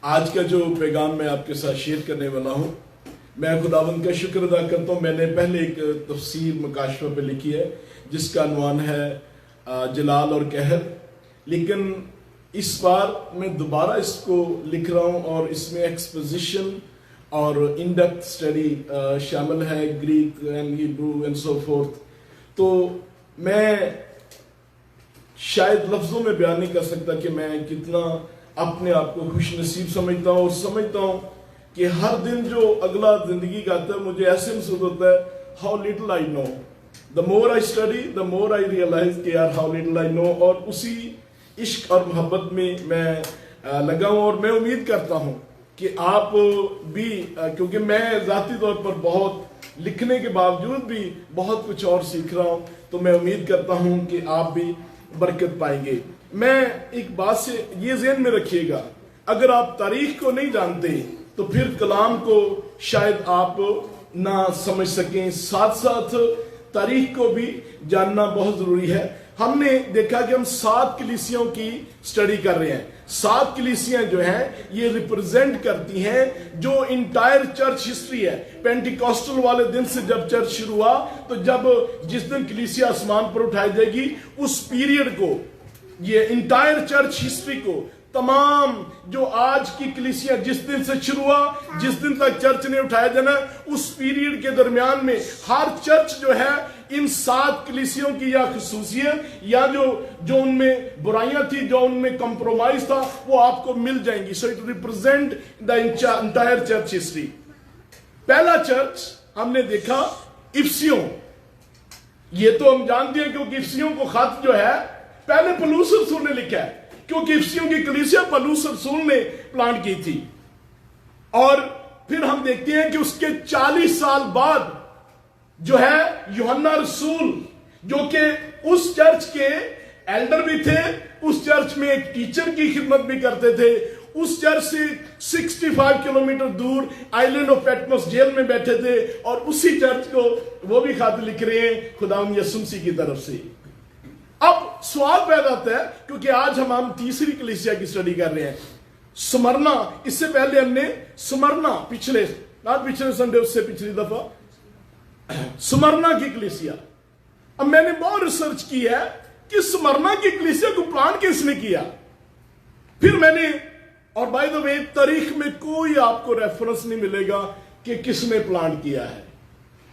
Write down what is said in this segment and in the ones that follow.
आज का जो पैगाम मैं आपके साथ शेयर करने वाला हूँ, मैं खुदावंद का शुक्र अदा करता हूँ। मैंने पहले एक तफसीर मकाशवा पे लिखी है जिसका अनवान है जलाल और कहर, लेकिन इस बार मैं दोबारा इसको लिख रहा हूँ और इसमें एक्सपोजिशन और इन डेप्थ स्टडी शामिल है, Greek and Hebrew and so fourth. तो मैं शायद लफ्जों में बयान नहीं कर सकता कि मैं कितना अपने आप को खुश नसीब समझता हूँ और समझता हूँ कि हर दिन जो अगला जिंदगी का आता है मुझे ऐसे महसूस होता है how little I know. The more I study the more I realise कि यार हाउ लिटिल आई नो, और उसी इश्क और मोहब्बत में मैं लगा हूँ। और मैं उम्मीद करता हूँ कि आप भी, क्योंकि मैं ज़ाती तौर पर बहुत लिखने के बावजूद भी बहुत कुछ और सीख रहा हूँ, तो मैं उम्मीद करता हूँ कि आप भी बरकत पाएंगे। मैं एक बात से ये ज़हन में रखिएगा, अगर आप तारीख को नहीं जानते तो फिर कलाम को शायद आप ना समझ सकें। साथ साथ तारीख को भी जानना बहुत ज़रूरी है। हमने देखा कि हम 7 कलीसियों की स्टडी कर रहे हैं। 7 कलीसियां जो हैं ये रिप्रेजेंट करती हैं जो इंटायर चर्च हिस्ट्री है। पेंटिकॉस्टल वाले दिन से जब चर्च शुरू हुआ, तो जिस दिन कलीसिया आसमान पर उठाई जाएगी, उस पीरियड को, ये इंटायर चर्च हिस्ट्री को, तमाम जो आज की कलीसिया जिस दिन से शुरू हुआ, जिस दिन तक चर्च ने उठाया जाना, उस पीरियड के दरमियान में हर चर्च जो है इन 7 कलीसियों की या खसूसियत या जो उनमें बुराइयां थी, जो उनमें कंप्रोमाइज था, वो आपको मिल जाएंगी। So it represent the entire church history. पहला चर्च हमने देखा इफिसियों। ये तो हम जानते हैं क्योंकि इफिसियों को खत जो है पहले पौलुस रसूल ने लिखा है, क्योंकि इफिसियों की कलीसिया पौलुस रसूल ने प्लांट की थी। और फिर हम देखते हैं कि उसके 40 साल बाद जो है यूहन्ना रसूल, जो कि उस चर्च के एल्डर भी थे, उस चर्च में एक टीचर की खिदमत भी करते थे, उस चर्च से 65 किलोमीटर दूर आइलैंड ऑफ पैटमोस जेल में बैठे थे, और उसी चर्च को वो भी खत लिख रहे हैं खुदावंद यीशु मसीह की तरफ से। अब सवाल पैदा होता है, क्योंकि आज हम तीसरी कलीसिया की स्टडी कर रहे हैं, स्मरना। इससे पहले हमने स्मरना पिछले संडे, उससे पिछली दफा स्मरना की कलीसिया। अब मैंने बहुत रिसर्च की है कि स्मरना की कलीसिया को प्लान किसने किया। फिर मैंने, और बाय द वे तारीख में कोई आपको रेफरेंस नहीं मिलेगा कि किसने प्लान किया है।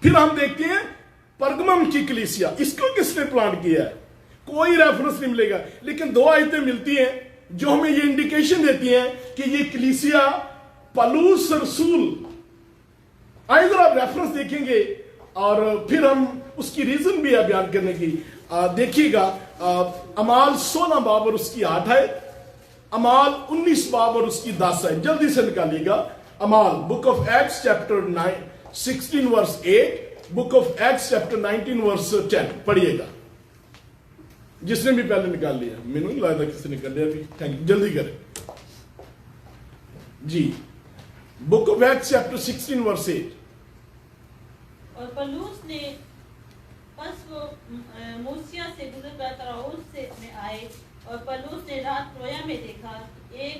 फिर हम देखते हैं परगमम की कलीसिया, इसको किसने प्लान किया है, कोई रेफरेंस नहीं मिलेगा। लेकिन 2 आयतें मिलती हैं जो हमें ये इंडिकेशन देती हैं कि ये कलीसिया पौलुस रसूल। अगर आप रेफरेंस देखेंगे और फिर हम उसकी रीजन भी है बयान करने की। देखिएगा अमाल 16 बाब और उसकी 8 है, अमाल 19 बाब और उसकी 10 है। जल्दी से निकालिएगा। अमाल book of Acts chapter 16 verse 8, book of Acts chapter 19 verse 10 पढ़िएगा। जिसने भी पहले निकाल लिया, मैंने नहीं लगता किसी ने निकाल लिया अभी। थैंक यू, जल्दी करें जी। Book of Acts chapter 16 verse 8। और पौलुस ने पस वो मूसिया से गुजरकर तराउस से में आए, और पौलुस ने रात रोया में देखा, एक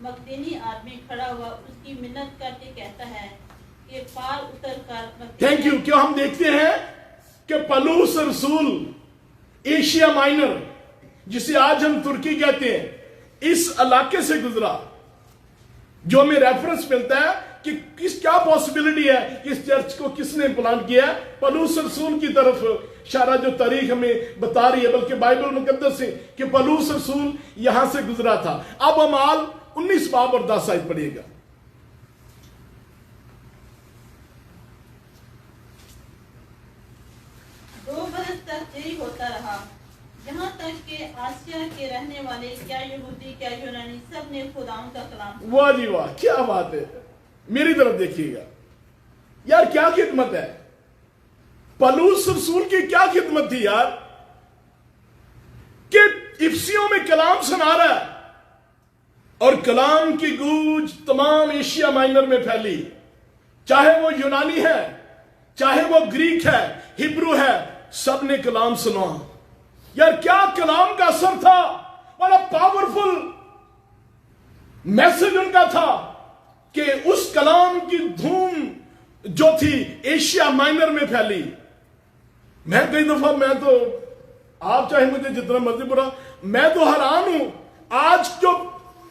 मकदेनी आदमी खड़ा हुआ, उसकी मिन्नत करके कहता है कि पार उतर कर। Thank you. क्यों हम देखते हैं कि पौलुस रसूल एशिया माइनर, जिसे आज हम तुर्की कहते हैं, इस इलाके से गुजरा, जो हमें रेफरेंस मिलता है कि क्या पॉसिबिलिटी है कि इस चर्च को किसने प्लान किया। पौलुस रसूल की तरफ इशारा जो तारीख हमें बता रही है, बल्कि बाइबल मुकद्दस से, कि पौलुस रसूल यहां से गुजरा था। अब अमाल 19 बाब और 10 आयत पढ़िएगा। यही होता रहा, यहाँ तक कि आसिया के रहने वाले, क्या यहूदी क्या यूनानी, सब ने खुदावंद का कलाम। वाह जी वाह, क्या बात है। मेरी तरफ देखिएगा यार, क्या खिदमत है। पौलुस रसूल की क्या खिदमत थी यार, कि इफिसियों में कलाम सुना रहा है, और कलाम की गूंज तमाम एशिया माइनर में फैली। चाहे वो यूनानी है, चाहे वो ग्रीक है, हिब्रू है, सब ने कलाम सुना। यार क्या कलाम का असर था, बड़ा पावरफुल। मैसेज उनका था कि उस कलाम की धूम जो थी एशिया माइनर में फैली। मैं कई दफा, मैं तो, आप चाहे मुझे जितना मर्जी बुरा, मैं तो हैरान हूं आज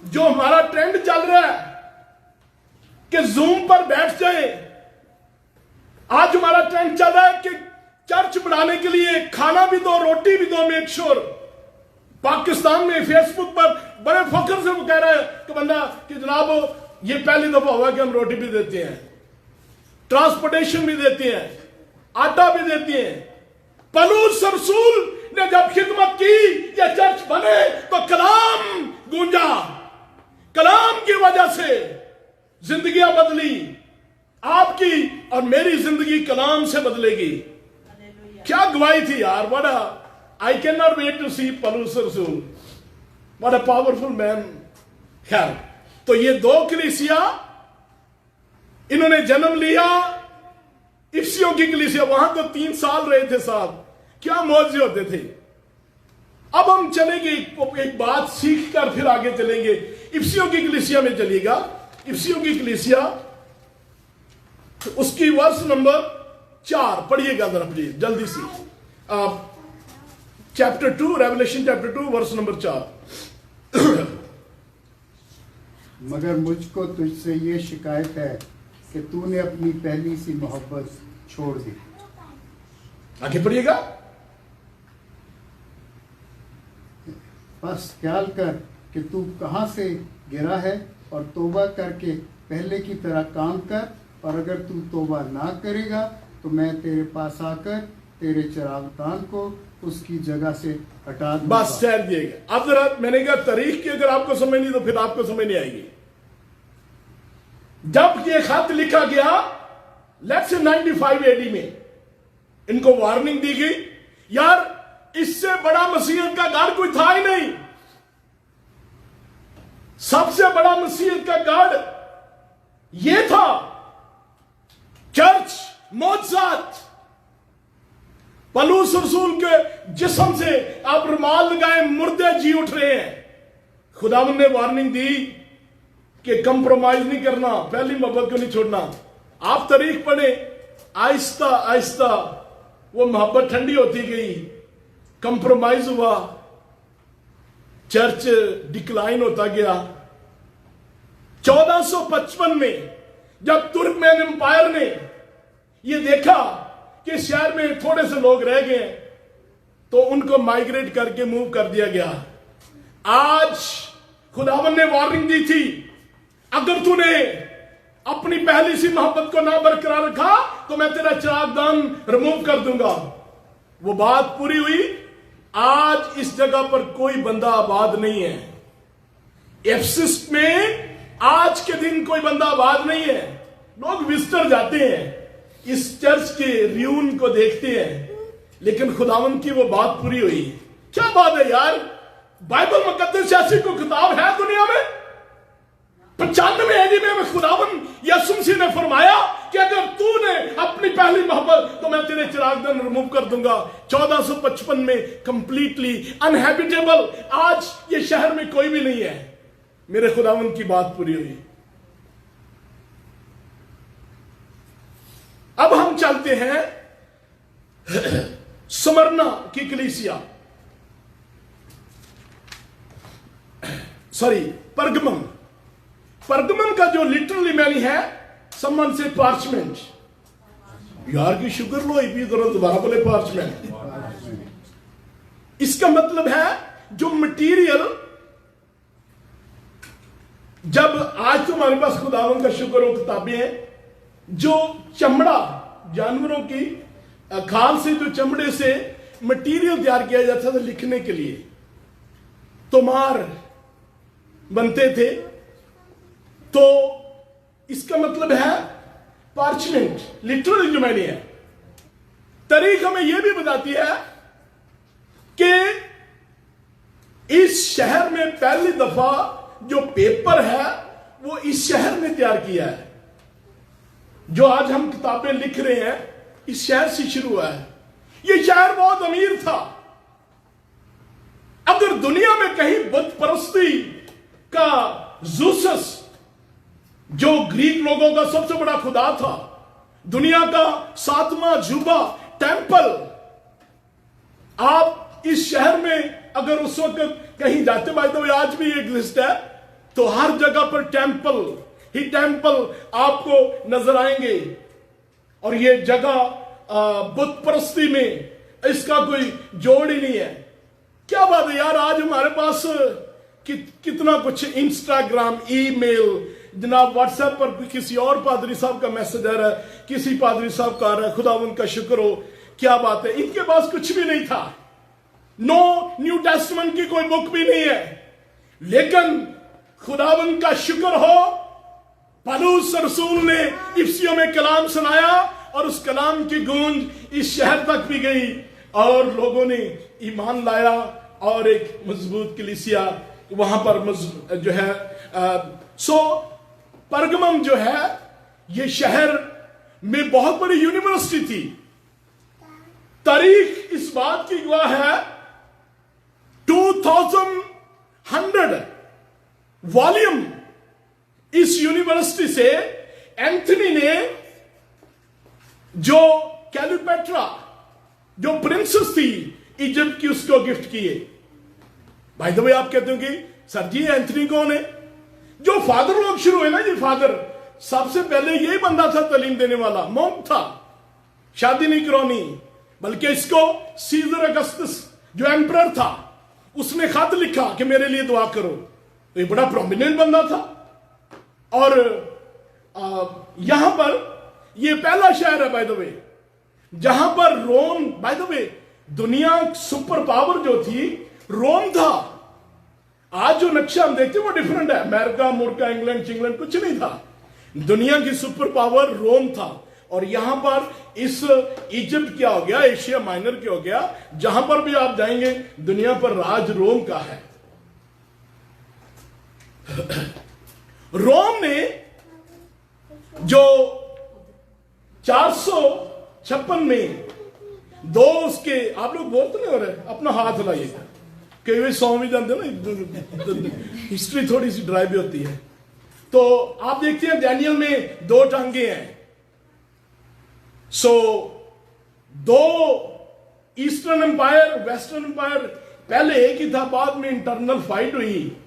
जो हमारा ट्रेंड चल रहा है कि जूम पर बैठ जाए। आज हमारा ट्रेंड चल रहा है कि चर्च बढ़ाने के लिए खाना भी दो, रोटी भी दो, मेक श्योर। पाकिस्तान में फेसबुक पर बड़े फख्र से वो कह रहा है कि बंदा कि जनाब ये पहली दफा हुआ कि हम रोटी भी देते हैं, ट्रांसपोर्टेशन भी देते हैं, आटा भी देते हैं। पौलुस रसूल ने जब खिदमत की, ये चर्च बने तो कलाम गूंजा, कलाम की वजह से जिंदगियां बदली। आपकी और मेरी जिंदगी कलाम से बदलेगी। क्या गवाही थी यार, बड़ा, I can not wait to see पौलुस रसूल, व्हाट अ पावरफुल मैन। खैर, तो ये दो कलीसिया इन्होंने जन्म लिया। इफिसियों की कलीसिया, वहां तो 3 साल रहे थे साहब, क्या मौजे होते थे। अब हम चलेंगे एक बात सीख कर फिर आगे चलेंगे। इफिसियों की कलीसिया में चलिएगा, इफिसियों की कलीसिया उसकी वर्ष नंबर 4 पढ़िएगा जरा प्लीज जल्दी से। चैप्टर 2, रेवलेशन चैप्टर 2 वर्ष नंबर 4। मगर मुझको तुझसे ये शिकायत है कि तूने अपनी पहली सी मोहब्बत छोड़ दी। आगे पढ़िएगा। बस ख्याल कर कि तू कहाँ से गिरा है और तौबा करके पहले की तरह काम कर, और अगर तू तौबा ना करेगा तो मैं तेरे पास आकर तेरे चिरागतान को उसकी जगह से हटा दूंगा। बस ठहर जाइएगा। अब जरा मैंने कहा तारीख की अगर आपको समझ नहीं तो फिर आपको समझ नहीं आएगी। जब ये खत लिखा गया लेट्स से 95 AD में, इनको वार्निंग दी गई, यार इससे बड़ा मसीहत का गढ़ कोई था ही नहीं। सबसे बड़ा मसीहत का गढ़ ये था, चर्च मौजूद। पौलुस रसूल के जिस्म से आप रुमाल लगाए, मुर्दे जी उठ रहे हैं। खुदावंद ने वार्निंग दी कि कंप्रोमाइज नहीं करना, पहली मोहब्बत को नहीं छोड़ना। आप तारीख पढ़े, आहिस्ता आहिस्ता वो मोहब्बत ठंडी होती गई, कंप्रोमाइज हुआ, चर्च डिक्लाइन होता गया। 1455 में जब तुर्कमेन एम्पायर ने ये देखा कि शहर में थोड़े से लोग रह गए, तो उनको माइग्रेट करके मूव कर दिया गया। आज खुदावन ने वार्निंग दी थी, अगर तूने अपनी पहली सी मोहब्बत को ना बरकरार रखा तो मैं तेरा चिरागदान रिमूव कर दूंगा। वो बात पूरी हुई। आज इस जगह पर कोई बंदा आबाद नहीं है। एफिसस में आज के दिन कोई बंदा आबाद नहीं है। लोग विजिटर जाते हैं, इस चर्च के रियून को देखते हैं, लेकिन खुदावन की वो बात पूरी हुई। क्या बात है यार, बाइबल मुकद्दस ऐसी कोई किताब है दुनिया में? 95 AD में खुदावन यीशु मसीह ने फरमाया कि अगर तूने अपनी पहली मोहब्बत तो मैं तेरे चिरागदान रिमूव कर दूंगा। 1455 में कंप्लीटली अनहैबिटेबल, आज ये शहर में कोई भी नहीं है। मेरे खुदावन की बात पूरी हुई। अब हम चलते हैं स्मरना की कलीसिया, सॉरी परगमन। परगमन का जो लिटरली मैनी है, समवन से पार्चमेंट। यार की शुक्र लो पी दोबारा बोले पार्चमेंट। इसका मतलब है जो मटेरियल, जब आज तो हमारे पास खुदावन का शुक्र हो किताबें हैं, जो चमड़ा जानवरों की खाल से, जो चमड़े से मटेरियल तैयार किया जाता था लिखने के लिए, तोमार बनते थे। तो इसका मतलब है पार्चमेंट, लिटरली जो मैंने है। तारीख हमें यह भी बताती है कि इस शहर में पहली दफा जो पेपर है वो इस शहर ने तैयार किया है। जो आज हम किताबें लिख रहे हैं इस शहर से शुरू हुआ है। ये शहर बहुत अमीर था। अगर दुनिया में कहीं बुत परस्ती का ज़ूसस, जो ग्रीक लोगों का सबसे बड़ा खुदा था, दुनिया का 7वां अजूबा, टेंपल। आप इस शहर में अगर उस वक्त कहीं जाते, बाय द वे आज भी एग्जिस्ट है, तो हर जगह पर टेंपल ही टेंपल आपको नजर आएंगे। और ये जगह बुत परस्ती में इसका कोई जोड़ ही नहीं है। क्या बात है यार, आज हमारे पास कितना कुछ, इंस्टाग्राम, ईमेल, जनाब व्हाट्सएप पर किसी और पादरी साहब का मैसेज आ रहा है, किसी पादरी साहब का आ रहा है, खुदा उनका शुक्र हो। क्या बात है, इनके पास कुछ भी नहीं था, नो न्यू टेस्टमेंट की कोई बुक भी नहीं है, लेकिन खुदावन का शुक्र हो, पौलुस रसूल ने इफिसियों में कलाम सुनाया और उस कलाम की गूंज इस शहर तक भी गई और लोगों ने ईमान लाया और एक मजबूत कलीसिया वहां पर जो है सो परगमम जो है ये शहर में बहुत बड़ी यूनिवर्सिटी थी। तारीख इस बात की गवाह है 2100 वॉल्यूम इस यूनिवर्सिटी से एंथनी ने, जो कैलियोपेट्रा जो प्रिंसेस थी इजिप्ट की, उसको गिफ्ट किए। भाई द वे आप कहते हो कि सर जी एंथनी कौन है? जो फादर लोग शुरू हुए ना, ये फादर सबसे पहले यही बंदा था तालीम देने वाला, मोंक था, शादी नहीं करवानी, बल्कि इसको सीजर अगस्टस जो एम्परर था उसने खत लिखा कि मेरे लिए दुआ करो। तो ये बड़ा प्रोमिनेंट बंदा था। और यहां पर ये पहला शहर है बाय द वे जहां पर रोम, बाय द वे दुनिया सुपर पावर जो थी रोम था। आज जो नक्शा हम देखते हैं वो डिफरेंट है, अमेरिका मुर्का इंग्लैंड चिंग्लैंड कुछ नहीं था, दुनिया की सुपर पावर रोम था। और यहां पर इस इजिप्ट क्या हो गया, एशिया माइनर क्या हो गया, जहां पर भी आप जाएंगे दुनिया पर राज रोम का है। रोम ने जो 456 में दो उसके, आप लोग बोलते नहीं हो रहे, अपना हाथ हिलाइएगा, कई वे सौ भी जानते ना, हिस्ट्री थोड़ी सी ड्राई भी होती है। तो आप देखते हैं डैनियल में 2 टांगे हैं। सो 2 ईस्टर्न एम्पायर वेस्टर्न एम्पायर, पहले एक ही था, बाद में इंटरनल फाइट हुई,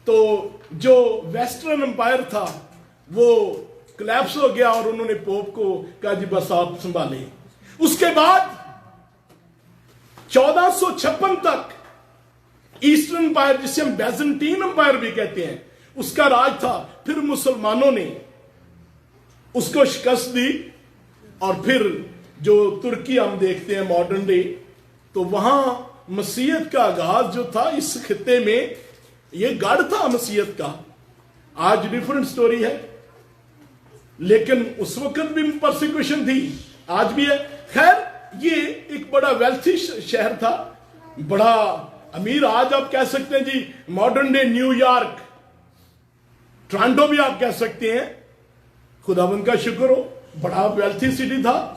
तो जो वेस्टर्न एम्पायर था वो कोलैप्स हो गया और उन्होंने पोप को कहा जी बस आप संभाले। उसके बाद 1456 तक ईस्टर्न एम्पायर, जिसे हम बैजेंटीन एम्पायर भी कहते हैं, उसका राज था। फिर मुसलमानों ने उसको शिकस्त दी और फिर जो तुर्की हम देखते हैं मॉडर्न डे, तो वहां मसीहत का आगाज जो था इस खित्ते में, ये गढ़ था मसीहत का। आज डिफरेंट स्टोरी है, लेकिन उस वक्त भी परसिक्यूशन थी, आज भी है। खैर ये एक बड़ा वेल्थी शहर था, बड़ा अमीर, आज आप कह सकते हैं जी मॉडर्न डे न्यूयॉर्क, टोरंटो भी आप कह सकते हैं। खुदावंद का शुक्र हो, बड़ा वेल्थी सिटी था।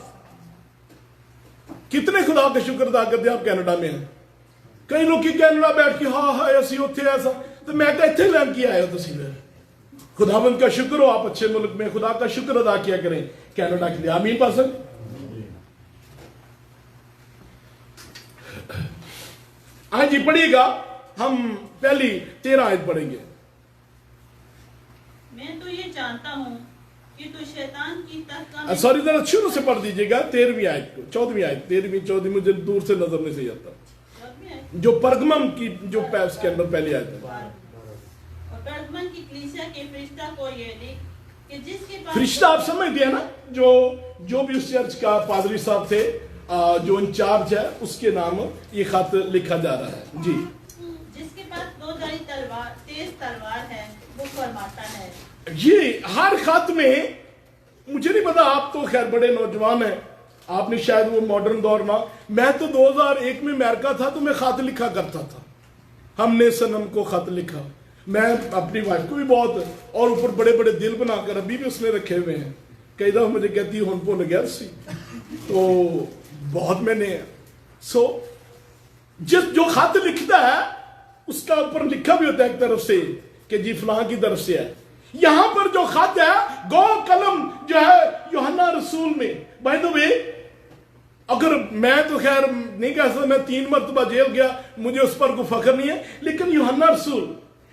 कितने खुदा का शुक्र अदा करते आप कनाडा में हैं? कई लोग कनाडा बैठ के हाँ हाँ ऐसी होते ऐसा, तो मैं क्या इतने लैंड किया आया तुम फिर? खुदावंद का शुक्र हो, आप अच्छे मुल्क में खुदा का शुक्र अदा किया करें कनाडा के लिए। आमीन पसंद। हाँ जी पढ़िएगा, हम पहली 13 आयत पढ़ेंगे। मैं तो ये जानता हूँ कि तू शैतान की तख्त सॉरी जरा शुरू से पढ़ दीजिएगा 13वीं आयत को, 14वीं आयत, 13वीं 14वीं मुझे दूर से नजर नहीं सही आता, जो परगमम की जो पैप्स के अंदर पहली आयत है। और परगमन की कलीसिया के फरिश्ता को ये लिख कि जिसके पास, फरिश्ता आप समझते हैं ना, जो भी उस चर्च का पादरी साहब थे, जो इंचार्ज है, उसके नाम ये खत लिखा जा रहा है जी। जिसके पास 2 धारी तलवार, तेज तलवार है, वो फरमाता है। ये हर खत में, मुझे नहीं पता, आप तो खैर बड़े नौजवान हैं, आपने शायद वो मॉडर्न दौर ना, मैं तो 2001 में अमेरिका था तो मैं खत लिखा करता था, हमने सनम को खत लिखा, मैं अपनी वाइफ को भी बहुत, और ऊपर बड़े बड़े दिल बनाकर अभी भी उसने रखे हुए हैं। कई दफा मुझे कहती है हुन भुल गया सी, तो बहुत मैंने जो खत लिखता है उसका ऊपर लिखा भी होता है एक तरफ से کہ جی فلاں کی طرف سے ہے. یہاں پر جو خط ہے گو قلم جو ہے یوحنا رسول میں. بائی دا وے اگر میں تو خیر نہیں کہہ سکتا میں 3 مرتبہ جیل گیا, مجھے اس پر کوئی فخر نہیں ہے, لیکن یوحنا رسول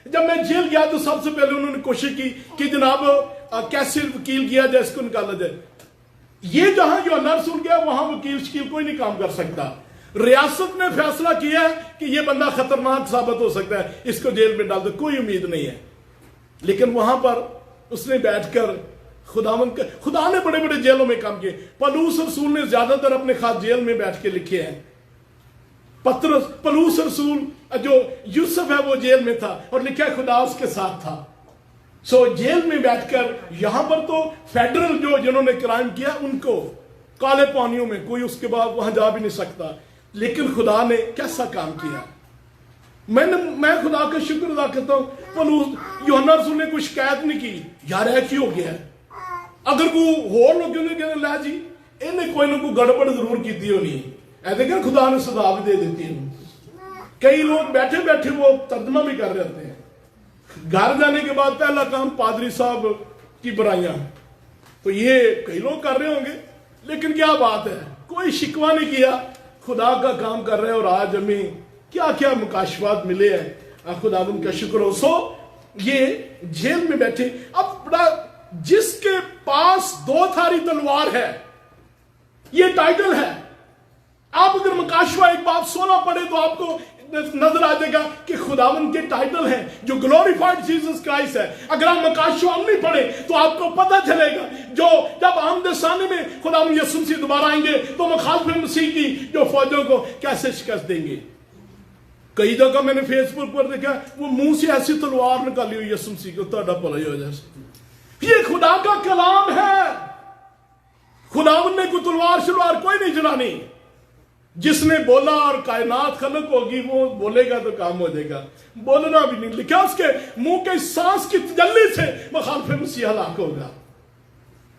جب میں جیل گیا تو سب سے پہلے انہوں نے کوشش کی کہ جناب کیسے وکیل کیا جائے, اس کو نکالا جائے. یہ جہاں یوحنا رسول گیا وہاں وکیل شکیل کوئی نہیں کام کر سکتا. ریاست نے فیصلہ کیا کہ یہ بندہ خطرناک ثابت ہو سکتا ہے, اس کو جیل میں ڈال دو, کوئی امید نہیں ہے. لیکن وہاں پر اس نے بیٹھ کر خدا نے بڑے بڑے جیلوں میں کام کیے. پولس رسول نے زیادہ تر اپنے خط جیل میں بیٹھ کے لکھے ہیں. پولس رسول جو یوسف ہے وہ جیل میں تھا اور لکھا ہے خدا اس کے ساتھ تھا. سو جیل میں بیٹھ کر, یہاں پر تو فیڈرل جو جنہوں نے کرائم کیا ان کو کالے پانیوں میں, کوئی اس کے بعد وہاں جا بھی نہیں سکتا. لیکن خدا نے کیسا کام کیا. میں خدا کا شکر ادا کرتا ہوں. یوحنا رسول نے کوئی شکایت نہیں کی یار ہے کی ہو گیا ہے. اگر کوئی ہور لوگ کہتے لے جی انہیں کوئی نہ کوئی گڑبڑ ضرور کی ہونی ہے, دیکھیں خدا نے سزا بھی دے دیتی ہے. کئی لوگ بیٹھے بیٹھے وہ ترجمہ بھی کر رہے ہوتے ہیں. گھر جانے کے بعد پہلا کام پادری صاحب کی برائیاں, تو یہ کئی لوگ کر رہے ہوں گے, لیکن کیا بات ہے, کوئی شکوہ نہیں کیا, خدا کا کام کر رہے ہیں. اور آج ہمیں کیا کیا مکاشفات ملے ہیں, خدا ان کا شکر ہو. سو یہ جیل میں بیٹھے, اب بڑا جس کے پاس 2 تھاری تلوار ہے, یہ ٹائٹل ہے. آپ اگر مکاشفہ ایک بات سونا پڑے تو آپ کو نظر آ جائے گا کہ خداوند کے ٹائٹل ہیں جو گلوریفائڈ جیسس کرائسٹ ہے. اگر آپ مکاشفہ ہم نہیں پڑھے تو آپ کو پتہ چلے گا جو جب آمد ثانی میں خداوند یسوع مسیح دوبارہ آئیں گے تو مخالف مسیح کی جو فوجوں کو کیسے شکست دیں گے. کئی جگہ میں نے فیس بک پر دیکھا وہ منہ سے ایسی تلوار نکالی ہوئی یسوع مسیح کو, تہاڈا بھلا ہی ہو جائے. یہ خدا کا کلام ہے. خداوند نے کوئی تلوار شلوار کوئی نہیں چلانی. جس نے بولا اور کائنات خلق ہوگی وہ بولے گا تو کام ہو جائے گا. بولنا بھی نہیں لکھا, اس کے منہ کے سانس کی تجلی سے مخالف مسیح ہلاک ہوگا.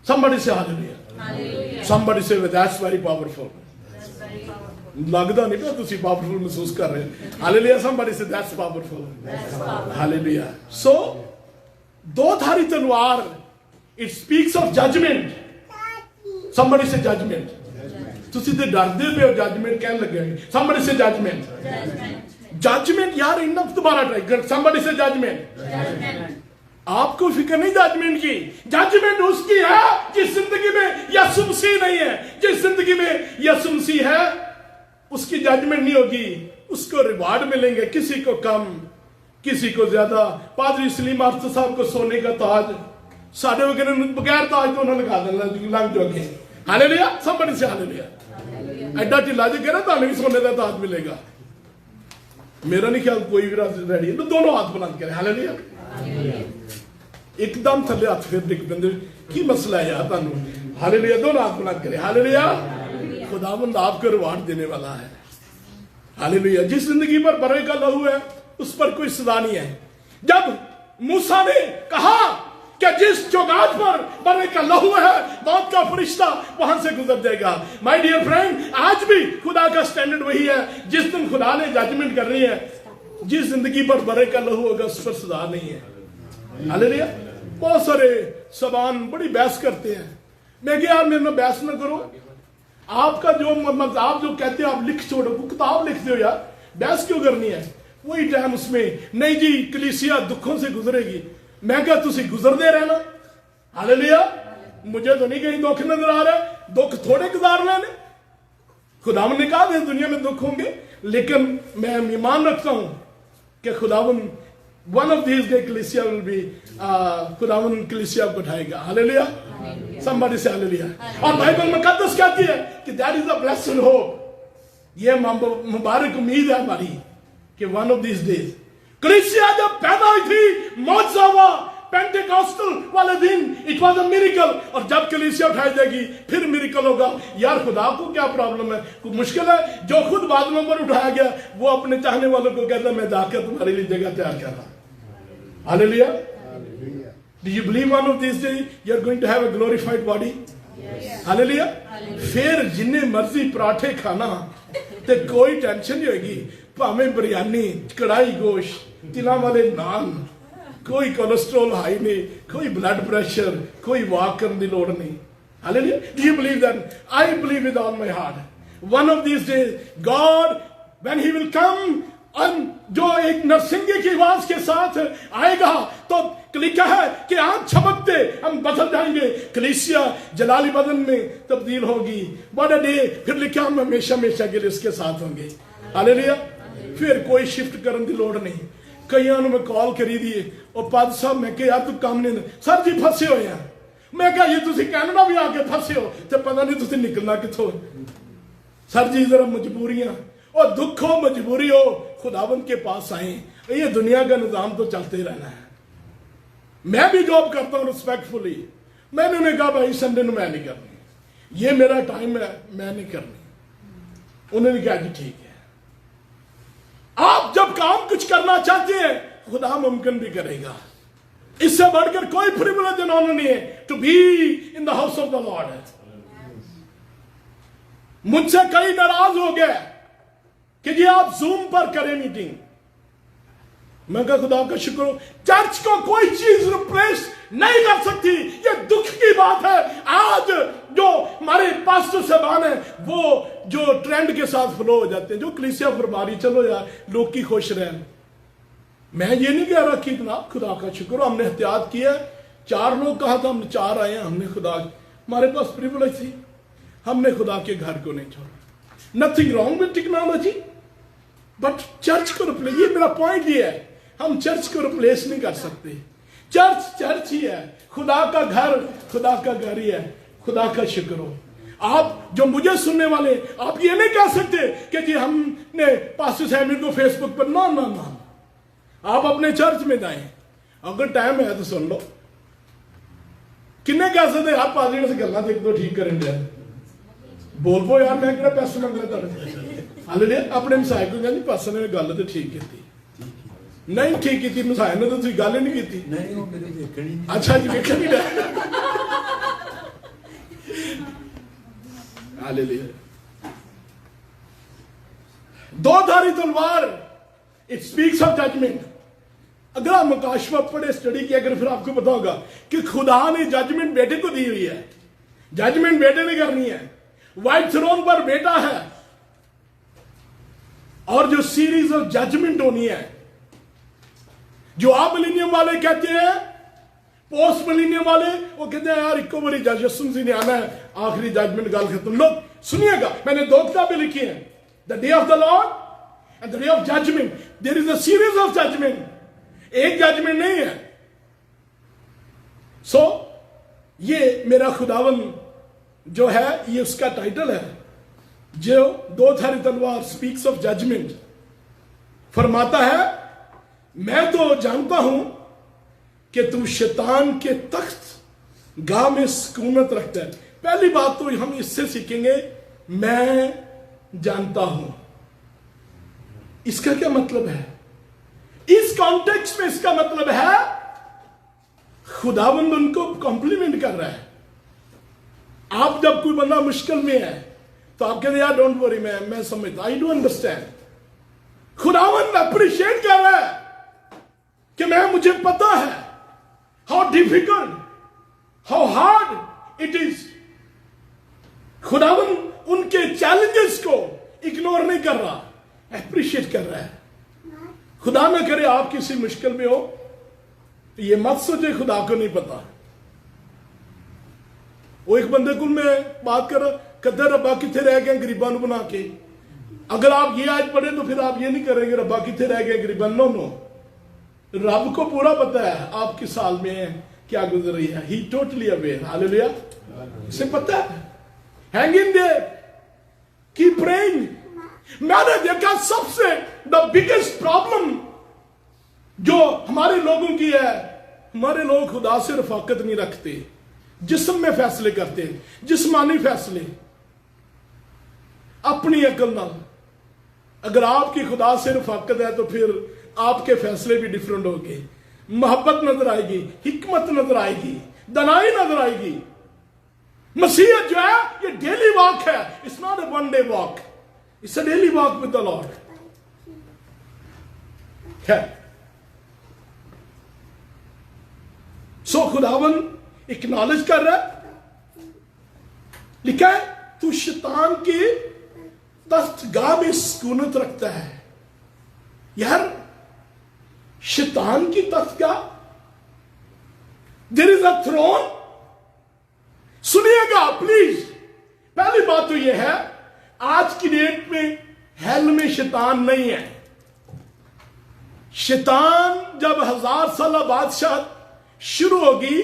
somebody say hallelujah. somebody say that's very powerful. لگتا نہیں پہ تسی پاورفل محسوس کر رہے ہیں. hallelujah. somebody say that's powerful. hallelujah. so 2 دھاری تلوار, it speaks of judgment. somebody say judgment. تسی تے ڈردے پہ ہو ججمنٹ کہنے لگے ہیں. somebody say judgment. judgment یار انف دوبارہ ٹرائی کر. somebody say judgment. آپ کو فکر نہیں ججمنٹ کی. ججمنٹ اس کی ہے جس زندگی میں یسوع مسیح نہیں ہے. جس زندگی میں یسوع مسیح ہے اس کی ججمنٹ نہیں ہوگی. اس کو ریوارڈ ملیں گے, کسی کو کم کسی کو زیادہ. پادری سلیم آفتا صاحب کو سونے کا تاج, ساڑھے وغیرہ بغیر تاج تو انہوں نے کہا لنگ جو گے. ہاللیلویا. somebody say hallelujah. ایڈا ٹھلا جو کہہ رہا تھا نہیں سونے کا تاج ملے گا. میرا نہیں خیال کوئی بھی ریڈی ہے تو دونوں ہاتھ بلند کریں. ہاللیلویا. ایک دم تھلے ہاتھ پھر دیکھ بندے کی مسئلہ ہے یار تانوں. ہاللیلویا. دونوں ہاتھ بلند کریں. ہاللیلویا. خداوند آپ کو ریوارڈ دینے والا ہے. ہاللیلویا. جس زندگی پر برے کا لہو ہے اس پر کوئی سزا نہیں ہے. جب موسیٰ نے کہا کہ جس چوگاٹ پر برے کا لہو ہے موت کا فرشتہ وہاں سے گزر جائے گا. مائی ڈیئر فرینڈ, آج بھی خدا کا سٹینڈرڈ وہی ہے. جس دن خدا نے ججمنٹ کر رہی ہے, جس زندگی پر برے کا لہو ہوگا اس پر سزا نہیں ہے. ہاللیلویا. بہت سارے زبان بڑی بحث کرتے ہیں. میں کہ یار میرے میں بحث نہ کرو. آپ کا جو آپ جو کہتے ہیں آپ لکھ چھوڑو, وہ کتاب لکھتے ہو یار, بحث کیوں کرنی ہے. وہی ٹائم اس میں نہیں جی کلیسیا دکھوں سے گزرے گی. میں کہا تسی گزر دے رہنا. ہاللیلویا. مجھے تو نہیں کہیں دکھ نظر آ رہا ہے. دکھ تھوڑے گزار لینے. خداوند نے کہا دے دنیا میں دکھ ہوں گے, لیکن میں ایمان رکھتا ہوں کہ خداوند one of these days کلیسیا will be خداوند کلیسیا کو اٹھائے گا. ہاللیلویا. somebody say hallelujah. اور بائبل مقدس کہتی ہے کہ that is the blessed hope. یہ مبارک امید ہے ہماری کہ one of these days کلیسیا جب پیدا ہوئی تھی معجزہ ہوا پینٹیکاسٹل والے دن. It was a miracle. اور جب کلیسیا اٹھائی جائے گی پھر میریکل ہوگا. یار خدا کو کیا پرابلم ہے, کوئی مشکل ہے. جو خود بادلوں پر اٹھایا گیا وہ اپنے چاہنے والوں کو کہتا ہے میں جا کر تمہارے لیے جگہ تیار کر رہا. ہاللیلویا. Do you believe one of these days you are going to have a glorified body? ہاللیلویا. پھر جنہیں مرضی پراٹھے کھانا تے کوئی ٹینشن نہیں ہوگی. بھاویں بریانی, کڑھائی گوشت, تلاں والے نان, कोई कोलेस्ट्रॉल हाई नहीं, कोई ब्लड प्रेशर, कोई वॉक करने की लोड़ नहीं। Hallelujah. Do you believe that? I believe with all my heart. One of these days God when he will come, जो एक नरसिंगे की आवाज के साथ आएगा तो लिखा है कि आंख झपकते हम बदल जाएंगे, कलीसिया जलाली बदन में तब्दील होगी। बड़ा डे, फिर लिखा हम हमेशा हमेशा के लिए इसके साथ होंगे। हालेलुया। फिर कोई शिफ्ट करने की लोड़ नहीं। कईयां ਨੂੰ मैं कॉल करी दी और पाद साहब मैं कहा यार तू काम नहीं, सर जी फसे हुए हैं। मैं कहा ये तुसी कैनेडा भी आके फसे हो तो पता नहीं तुसी निकलना किथों। सर जी जरा मजबूरियां और दुख हो, मजबूरी हो, खुदावंद के पास आए। ये दुनिया का निजाम तो चलते रहना है। मैं भी जॉब करता हूं रिस्पेक्टफुली। मैंने उन्हें कहा भाई संडे में मैं नहीं करनी, ये मेरा टाइम है, मैं नहीं करनी। उन्होंने कहा जी ठीक है। आप जब काम कुछ करना चाहते हैं खुदा मुमकिन भी करेगा। इससे बढ़कर कोई प्रिविलेज इन्होंने नहीं है to be in the house of the Lord. मुझसे कई नाराज हो गए कि जी आप जूम पर करें मीटिंग। मैं कहा खुदा का शुक्र हो, चर्च को कोई चीज रिप्लेस नहीं कर सकती। ये दुख की बात है। आज जो हमारे पास्टर साहबान है वो जो ट्रेंड के साथ फ्लो हो जाते हैं, जो कलीसिया फरमारी चलो यार लोग की खुश रहें। मैं ये नहीं कह रहा कि इतना, खुदा का शुक्र हो हमने एहतियात किया। 4 लोग कहा था, हम 4 आए हैं। हमने खुदा, हमारे पास प्रिविलेज थी, हमने खुदा के घर को नहीं छोड़ा। Nothing wrong with technology, but church को रिप्लेस, ये मेरा पॉइंट ये है, हम चर्च को रिप्लेस नहीं कर सकते। चर्च चर्च ही है, खुदा का घर खुदा का घर ही है। खुदा का शुक्र हो। आप जो मुझे सुनने वाले, आप ये नहीं कह सकते कि जी हमने पास्टर सैमुअल को फेसबुक पर, ना ना ना, आप अपने चर्च में जाएं। अगर टाइम है तो सुन लो। किन्ने कह सकते आप पादरी से गल्ला देख दो ठीक करें दिया बोल पो यार, मैं किहड़ा पैसे मंगना तुहाडे। हालेलुया। अपने मसाए को कहंदी पास्टर ने गल तो ठीक की नहीं, ठीक की मसाए ने तो तुसीं गल ही नहीं की। नहीं वो मेरे देखनी। अच्छा जी देखा नहीं रहा। हालेलुया। दो धारी तलवार, इट स्पीक्स ऑफ जजमेंट। अगर आप मुकाशवा पढ़े, स्टडी किया अगर, फिर आपको पता होगा कि खुदा ने जजमेंट बेटे को दी हुई है। जजमेंट बेटे ने करनी है। व्हाइट थ्रोन पर बेटा है और जो सीरीज ऑफ जजमेंट होनी है, जो आप मिलीनियम वाले कहते हैं, पोस्ट मिलीनियम वाले वो कहते हैं यार इको बारी जज यसु जी ने आना है, आखिरी जजमेंट गल खत्म। लोग सुनिएगा, मैंने 2 किताबें लिखी हैं, the day of the Lord and the day of judgement. There is a series of judgement, एक जजमेंट नहीं है। सो ये मेरा खुदावन जो है, ये उसका टाइटल है, जो 2 धारी तलवार स्पीक्स ऑफ जजमेंट। फरमाता है मैं तो जानता हूं कि तू शैतान के तख्त गाह में सुकूनत रखता है। पहली बात तो हम इससे सीखेंगे, मैं जानता हूं। इसका क्या मतलब है? इस कॉन्टेक्स्ट में इसका मतलब है खुदावंद उनको कॉम्प्लीमेंट कर रहा है। आप जब कोई बंदा मुश्किल में है तो आप कहते यार डोंट वरी, मैं समझता, आई डू अंडरस्टैंड। खुदावंद अप्रिशिएट कर रहा है कि मुझे पता है how difficult, how hard it is. खुदावंद उनके चैलेंजेस को इग्नोर नहीं कर रहा, अप्रिशिएट कर रहा है। खुदा ना करे आप किसी मुश्किल में हो तो ये मत सोचे खुदा को नहीं पता। वो एक बंदे को मैं बात कर रहा, कहते रब्बा किथे रह गए गरीबां बना के। अगर आप ये आज पढ़े तो फिर आप ये नहीं करेंगे रब्बा किथे रह गए गरीबां। नो नो, रब को पूरा पता है आप किस साल में क्या गुजर रही है। ही टोटली अवेयर। हालेलुया। इसे पता है। Hang in their, keep praying. मैंने देखा सबसे द बिगेस्ट प्रॉब्लम जो हमारे लोगों की है, हमारे लोग खुदा से रफाकत नहीं रखते, जिस्म में फैसले करते हैं, जिस्मानी फैसले अपनी अकल नाल। अगर आपकी खुदा से रफाकत है तो फिर आपके फैसले भी डिफरेंट होंगे। मोहब्बत नजर आएगी, हिकमत नजर आएगी, दनाई नजर आएगी। मसीहत जो है ये डेली वॉक है। It's not a one day walk, it's a daily walk with the Lord. So खुदावन एक्नॉलेज कर रहा है, लिखा है तू शैतान के तख्तगाह में सुकूनत रखता है। यार शैतान की तख्तगाह, देयर इज अ थ्रोन। सुनिएगा प्लीज, पहली बात तो यह है आज की डेट में हेल में शैतान नहीं है। शैतान जब 1000 साल बादशाह शुरू होगी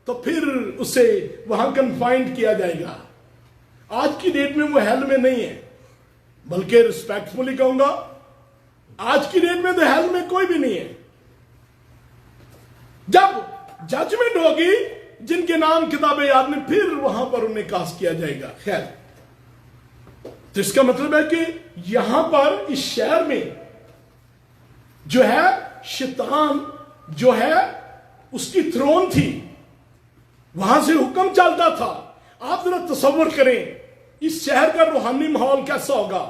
तो फिर उसे वहां कन्फाइंड किया जाएगा। आज की डेट में वो हेल में नहीं है, बल्कि रिस्पेक्टफुली कहूंगा आज की डेट में तो हेल में कोई भी नहीं है। जब जजमेंट होगी जिनके नाम किताबे याद में, फिर वहां पर उन्हें कास्ट किया जाएगा। खैर, तो इसका मतलब है कि यहां पर इस शहर में जो है शैतान जो है उसकी थ्रोन थी, वहां से हुक्म चलता था। आप जरा तसव्वुर करें इस शहर का रूहानी माहौल कैसा होगा,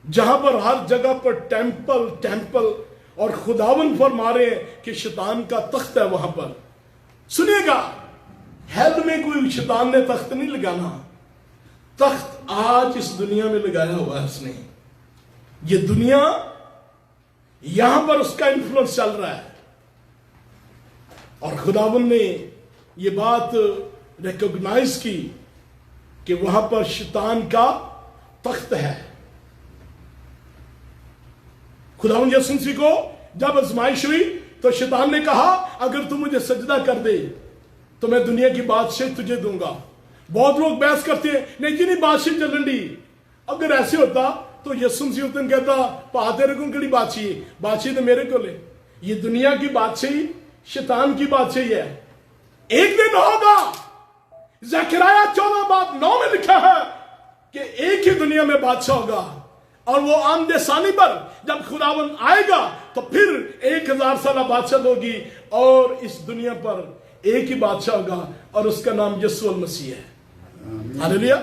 जहां पर हर जगह पर टेंपल टेंपल, और खुदावन फरमा रहे हैं कि शैतान का तख्त है वहां पर। सुनिएगा, हेल में कोई शैतान ने तख्त नहीं लगाना, तख्त आज इस दुनिया में लगाया हुआ है उसने। ये दुनिया, यहां पर उसका इन्फ्लुएंस चल रहा है, और खुदावन ने ये बात रिकॉग्नाइज की कि वहां पर शैतान का तख्त है। खुदावन यीशु मसीह को जब आजमाइश हुई तो शैतान ने कहा अगर तू मुझे सजदा कर दे तो मैं दुनिया की बादशाही तुझे दूंगा। बहुत लोग बहस करते हैं, नहीं जी नहीं बादशाही चलन दी। अगर ऐसे होता तो यीशु मसीह उस दिन कहता पा तेरे को कड़ी बादशाही, बादशाही तो मेरे को ले। ये दुनिया की बादशाही शैतान की बादशाही है। एक दिन होगा, ज़करिया 14:9 में लिखा है कि एक ही दुनिया में बादशाह होगा, और वो आमदे सानी पर जब खुदावन आएगा तो फिर 1000 साल बादशाह होगी, और इस दुनिया पर एक ही बादशाह होगा और उसका नाम यीशु मसीह है। हालेलुया।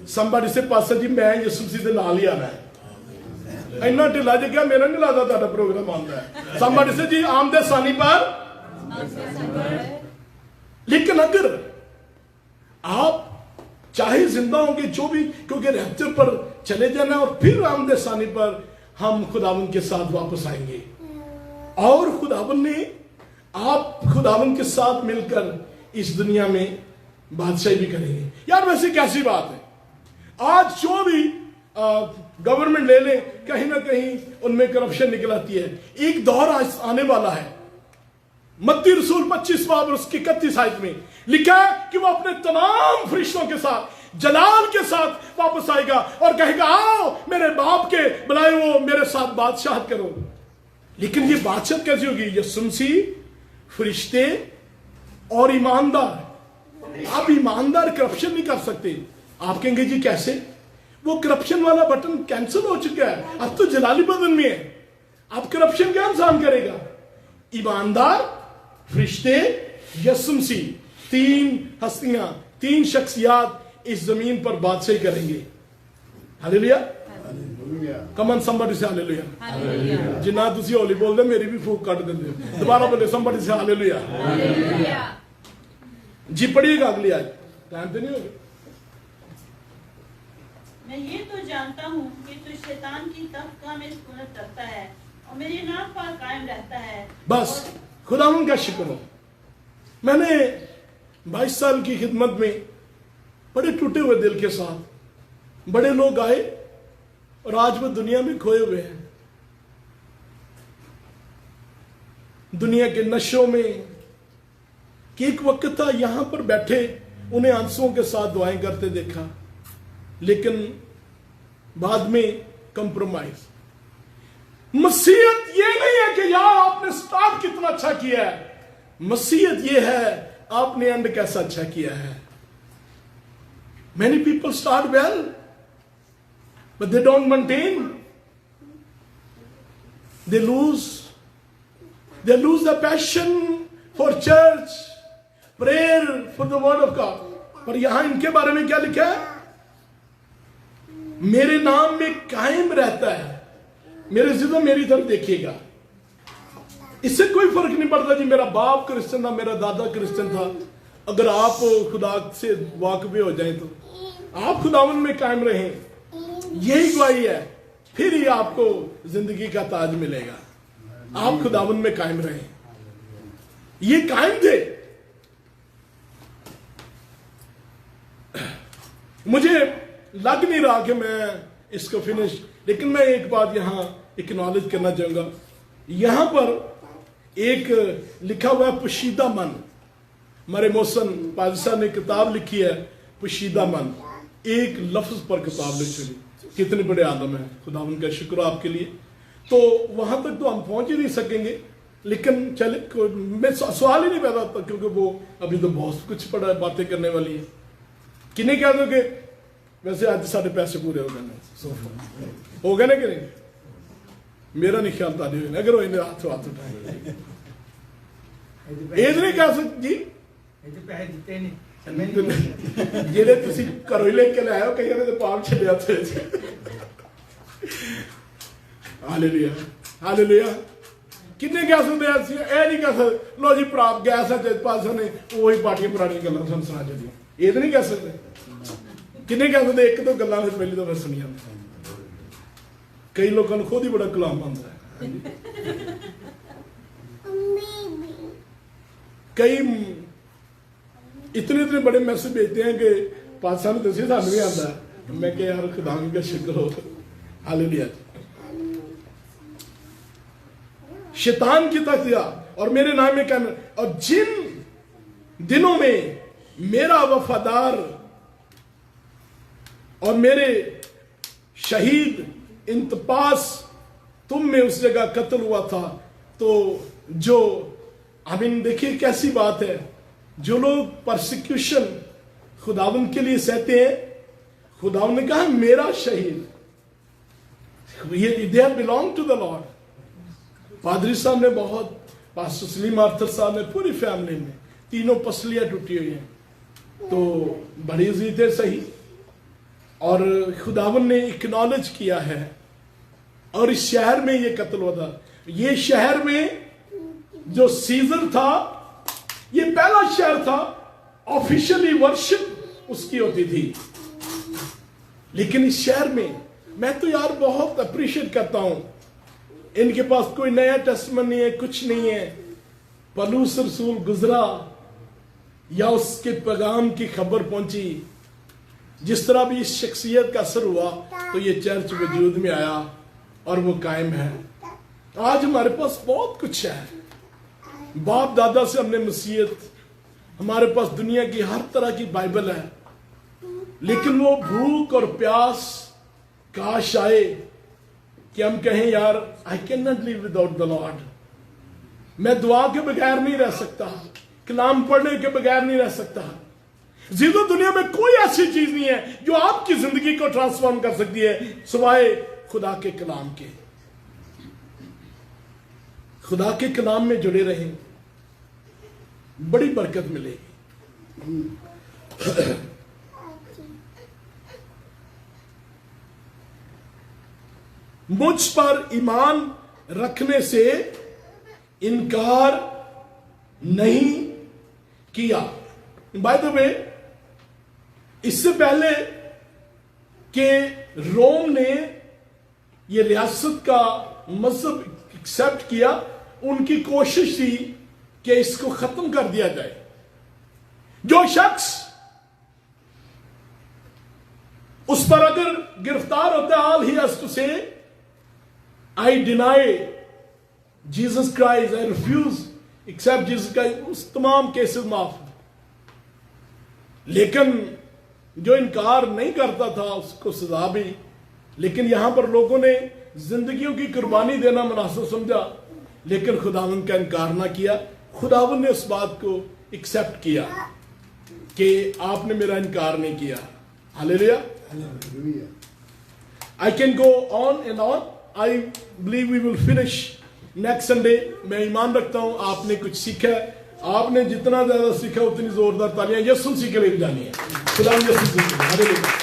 संबड़ी से पासा जी मैं यीशु मसीह के नाल ही आना है। इन्ना ढिला जगह मेरा नहीं लगता ਤੁਹਾਡਾ प्रोग्राम आंदा है। संबड़ी से जी आमदे सानी पर, लेकिन अगर आप चाहे जिंदा होंगे जो भी, क्योंकि रैप्चर पर चले जाना और फिर आमदे सानी पर हम खुदावन के साथ वापस आएंगे, और खुदावन ने आप खुदावन के साथ मिलकर इस दुनिया में बादशाही भी करेंगे। यार वैसे कैसी बात है, आज जो भी गवर्नमेंट ले ले कहीं ना कहीं उनमें करप्शन निकल आती है। एक दौर आने वाला है, मत्ती रसूल 25 बाब और उसकी 31 आयत में लिखा है कि वो अपने तमाम फरिश्तों के साथ जलाल के साथ वापस आएगा और कहेगा आओ मेरे बाप के बुलाए वो मेरे साथ बादशाह करो। लेकिन ये बादशाह कैसी होगी? यीशु मसीह, फरिश्ते और ईमानदार। आप ईमानदार करप्शन नहीं कर सकते। आप कहेंगे जी कैसे? वो करप्शन वाला बटन कैंसिल हो चुका है, अब तो जलाली बदन में है। आप करप्शन क्या इंसान करेगा? ईमानदार, फरिश्ते, यीशु मसीह, 3 हस्तियां, 3 शख्सियात इस जमीन पर बादशाही करेंगे। हालेलुया। कम ऑन समबडी से हालेलुया। जिन्ना तुसी होली बोलदे मेरी भी फूक काट देंगे। दोबारा बोले समबडी से हालेलुया। जी पढ़िएगा अगली आज, टाइम तो नहीं होगा। मैं ये तो जानता हूँ कि तू शैतान की तख्तगाह में सुकूनत रखता है और मेरे नाम पर कायम रहता है। बस खुदावन का शुक्र हो। मैंने 22 साल की खिदमत में बड़े टूटे हुए दिल के साथ बड़े लोग आए और आज वो दुनिया में खोए हुए हैं, दुनिया के नशों में। कि एक वक्त था यहां पर बैठे उन्हें आंसुओं के साथ दुआएं करते देखा, लेकिन बाद में कंप्रोमाइज। मसीहत ये नहीं है कि यार आपने स्टार्ट कितना अच्छा किया है, मसीहत ये है आपने एंड कैसा अच्छा किया है। Many people start well, but they don't maintain. They lose the passion for church, prayer for the word of God. पर यहां इनके बारे में क्या लिखा है? मेरे नाम में कायम रहता है। मेरे जिद मेरी तरफ देखिएगा। इससे कोई फर्क नहीं पड़ता जी मेरा बाप क्रिश्चियन था, मेरा दादा क्रिश्चियन था। अगर आप खुदा से वाकफे हो जाएं तो आप खुदावन में कायम रहें, यही गवाही है, फिर ही आपको जिंदगी का ताज मिलेगा। आप खुदावन में कायम रहें। ये कायम थे। मुझे लग नहीं रहा कि मैं इसको फिनिश, लेकिन मैं एक बात यहां एक्नॉलेज करना चाहूंगा। यहां पर एक लिखा हुआ है पोशीदा मन। हमारे मोहसन पाजी साहब ने किताब लिखी है पोशीदा मन, एक लफ्ज पर किताब लिखी। कितने बड़े आदम है, खुदा उनका शुक्र आपके लिए। तो वहां तक तो हम पहुंच ही नहीं सकेंगे, लेकिन चले मैं सवाल ही नहीं पैदा होता, क्योंकि वो अभी तो बहुत कुछ पड़ा बातें करने वाली है। किन्हें कह दो कि वैसे आज साढ़े पैसे पूरे हो गए, हो गए ना कि नहीं? मेरा नहीं ख्याल था नहीं, अगर वो हाथ उठाए नहीं कह सकते जी ਜਿਹੜੇ ਤੁਸੀਂ ਘਰੋਂ ਹੀ ਲੈ ਕੇ ਲੈ ਆਓ, ਕਈਆਂ ਨੇ ਤਾਂ ਪਾਪ ਛੱਡਿਆ ਉੱਥੇ। Hallelujah hallelujah. ਕਿੰਨੇ ਕਹਿ ਸਕਦੇ ਆ ਅਸੀਂ ਇਹ ਨਹੀਂ ਕਹਿ ਸਕਦੇ ਲੋ ਜੀ ਪ੍ਰਾਪ ਗੈਸ ਹੈ ਪਾਸਾ ਨੇ ਉਹੀ ਪਾਰਟੀਆਂ ਪੁਰਾਣੀਆਂ ਗੱਲਾਂ ਸਾਨੂੰ ਸੁਣਾ ਜਾਂਦੀਆਂ, ਇਹ ਤਾਂ ਨਹੀਂ ਕਹਿ ਸਕਦੇ। ਕਿੰਨੇ ਕਹਿ ਸਕਦੇ ਇੱਕ ਦੋ ਗੱਲਾਂ ਫਿਰ ਪਹਿਲੀ ਤਾਂ ਫਿਰ ਸੁਣੀਆਂ। ਕਈ ਲੋਕਾਂ ਨੂੰ ਖੁਦ ਹੀ ਬੜਾ ਕਲਾਮ ਆਉਂਦਾ ਹੈ। कई इतने बड़े मैसेज भेजते हैं कि पाकिस्तान में दसी सानू भी आता है। मैं क्या यार खुदा का शुक्र हो, हालेलुया। शैतान की तख्तिया और मेरे नाम में कहना, और जिन दिनों में मेरा वफादार और मेरे शहीद इंतपास तुम में उस जगह कत्ल हुआ था, तो जो देखिए कैसी बात है, जो लोग परसिक्यूशन खुदावन के लिए सहते हैं, खुदावन ने कहा मेरा शहीद, ये they belong to the Lord. पादरी साहब ने बहुत, पास्टर सलीम आर्थर साहब ने, पूरी फैमिली में तीनों पसलियां टूटी हुई हैं, तो बड़ी अजीत है सही। और खुदावन ने एक्नॉलेज किया है, और इस शहर में ये कत्ल हुआ था। ये शहर में जो सीजर था, ये पहला शहर था ऑफिशियली वर्शिप उसकी होती थी। लेकिन इस शहर में मैं तो यार बहुत अप्रिशिएट करता हूं, इनके पास कोई नया टेस्टमनी नहीं है, कुछ नहीं है। पलूस रसूल गुजरा या उसके पैगाम की खबर पहुंची, जिस तरह भी इस शख्सियत का असर हुआ, तो ये चर्च वजूद में आया और वो कायम है। आज हमारे पास बहुत कुछ है, बाप दादा से हमने मसीहत, हमारे पास दुनिया की हर तरह की बाइबल है, लेकिन वो भूख और प्यास काश आए कि हम कहें यार आई can not live without the Lord. मैं दुआ के बगैर नहीं रह सकता, कलाम पढ़ने के बगैर नहीं रह सकता। जीरो दुनिया में कोई ऐसी चीज नहीं है जो आपकी जिंदगी को ट्रांसफॉर्म कर सकती है सिवाय खुदा के कलाम के। खुदा के कलाम में जुड़े रहें, बड़ी बरकत मिलेगी। मुझ पर ईमान रखने से इनकार नहीं किया। बाय द वे, इससे पहले कि रोम ने यह रियासत का मजहब एक्सेप्ट किया, उनकी कोशिश थी कि इसको खत्म कर दिया जाए। जो शख्स उस पर अगर गिरफ्तार होता है, all he has to say I deny Jesus Christ, I refuse accept Jesus Christ, उस तमाम केसेस माफ। लेकिन जो इनकार नहीं करता था उसको सजा भी। लेकिन यहां पर लोगों ने जिंदगियों की कुर्बानी देना मुनासिब समझा, लेकिन खुदावन का इनकार ना किया। खुदावन ने उस बात को एक्सेप्ट किया कि आपने मेरा इनकार नहीं किया। Hallelujah. I can go on and on. I believe we will finish next Sunday. मैं ईमान रखता हूं आपने कुछ सीखा है। आपने जितना ज्यादा सीखा उतनी जोरदार तालियां यीशु मसीह के लिए जानी है। खुदा यीशु मसीह। हालेलुया।